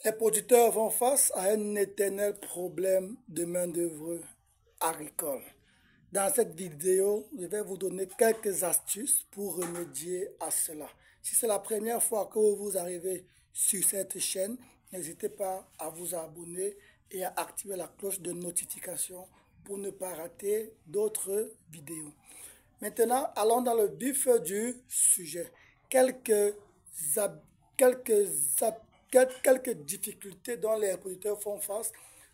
Les producteurs font face à un éternel problème de main-d'œuvre agricole. Dans cette vidéo, je vais vous donner quelques astuces pour remédier à cela. Si c'est la première fois que vous arrivez sur cette chaîne, n'hésitez pas à vous abonner et à activer la cloche de notification pour ne pas rater d'autres vidéos. Maintenant, allons dans le vif du sujet. Quelques difficultés dont les producteurs font face.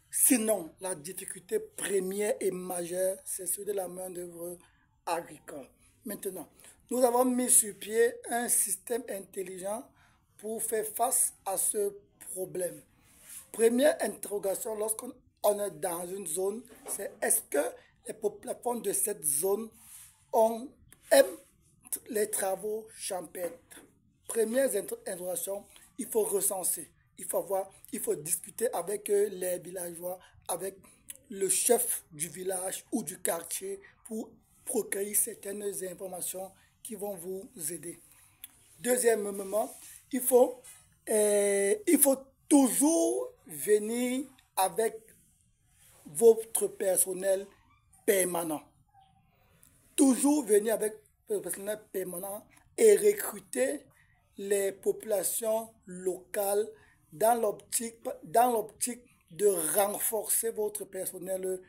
Sinon, la difficulté première et majeure, c'est celle de la main-d'œuvre agricole. Maintenant, nous avons mis sur pied un système intelligent pour faire face à ce problème. Première interrogation lorsqu'on est dans une zone, c'est est-ce que les populations de cette zone aiment les travaux champêtres? Première interrogation, il faut recenser, il faut voir, il faut discuter avec les villageois, avec le chef du village ou du quartier pour recueillir certaines informations qui vont vous aider. Deuxièmement, il faut toujours venir avec votre personnel permanent. Toujours venir avec le personnel permanent et recruter les populations locales dans l'optique de renforcer votre personnel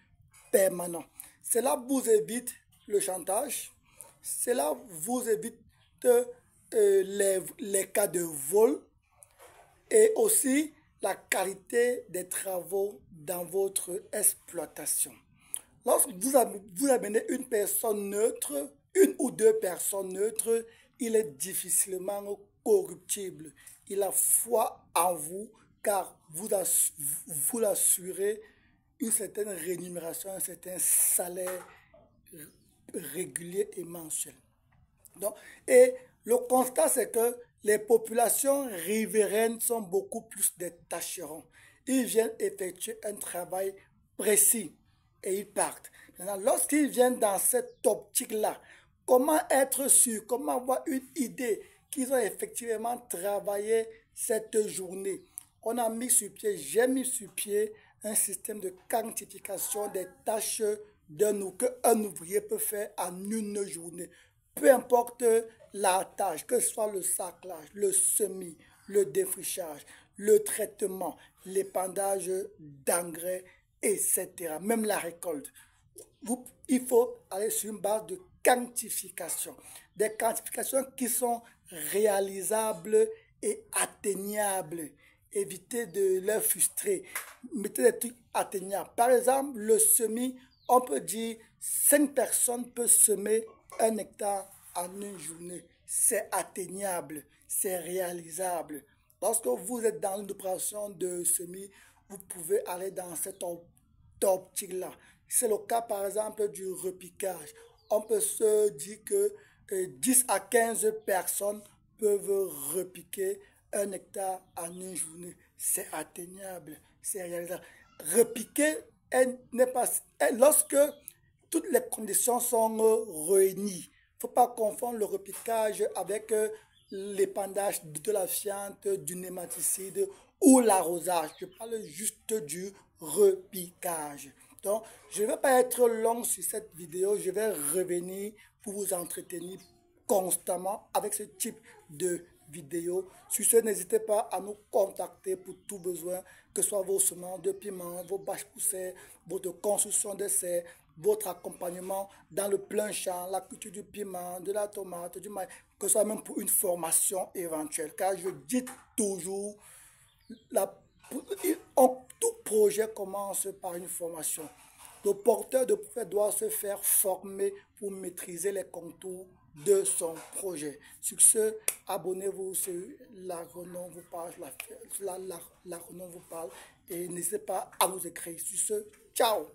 permanent. Cela vous évite le chantage, cela vous évite les cas de vol et aussi la qualité des travaux dans votre exploitation. Lorsque vous amenez une personne neutre, une ou deux personnes neutres, il est difficilement corruptible. Il a foi en vous car vous assurez une certaine rémunération, un certain salaire régulier et mensuel. Donc, et le constat, c'est que les populations riveraines sont beaucoup plus des tâcherons. Ils viennent effectuer un travail précis et ils partent. Maintenant, lorsqu'ils viennent dans cette optique-là, comment être sûr, comment avoir une idée qu'ils ont effectivement travaillé cette journée? On a mis sur pied, j'ai mis sur pied un système de quantification des tâches qu'un ouvrier peut faire en une journée. Peu importe la tâche, que ce soit le saclage, le semis, le défrichage, le traitement, l'épandage d'engrais, etc. Même la récolte. Il faut aller sur une base de quantification. Des quantifications qui sont réalisables et atteignables. Évitez de leur frustrer. Mettez des trucs atteignables. Par exemple, le semis, on peut dire 5 personnes peuvent semer 1 hectare en une journée. C'est atteignable, c'est réalisable. Lorsque vous êtes dans une opération de semis, vous pouvez aller dans cette optique-là. C'est le cas par exemple du repiquage. On peut se dire que 10 à 15 personnes peuvent repiquer 1 hectare en une journée. C'est atteignable, c'est réalisable. Repiquer n'est pas... Lorsque toutes les conditions sont réunies, il ne faut pas confondre le repiquage avec l'épandage de la fiente, du nématicide ou l'arrosage. Je parle juste du repiquage. Donc, je ne vais pas être long sur cette vidéo, je vais revenir pour vous entretenir constamment avec ce type de vidéo. Sur ce, n'hésitez pas à nous contacter pour tout besoin, que ce soit vos semences de piment, vos bâches poussées, votre construction de serre, votre accompagnement dans le plein champ, la culture du piment, de la tomate, du maïs, que ce soit même pour une formation éventuelle. Car je dis toujours, tout projet commence par une formation. Le porteur de projet doit se faire former pour maîtriser les contours de son projet. Sur ce, abonnez-vous sur l'Agronome vous parle, l'Agronome vous parle et n'hésitez pas à nous écrire. Sur ce, ciao!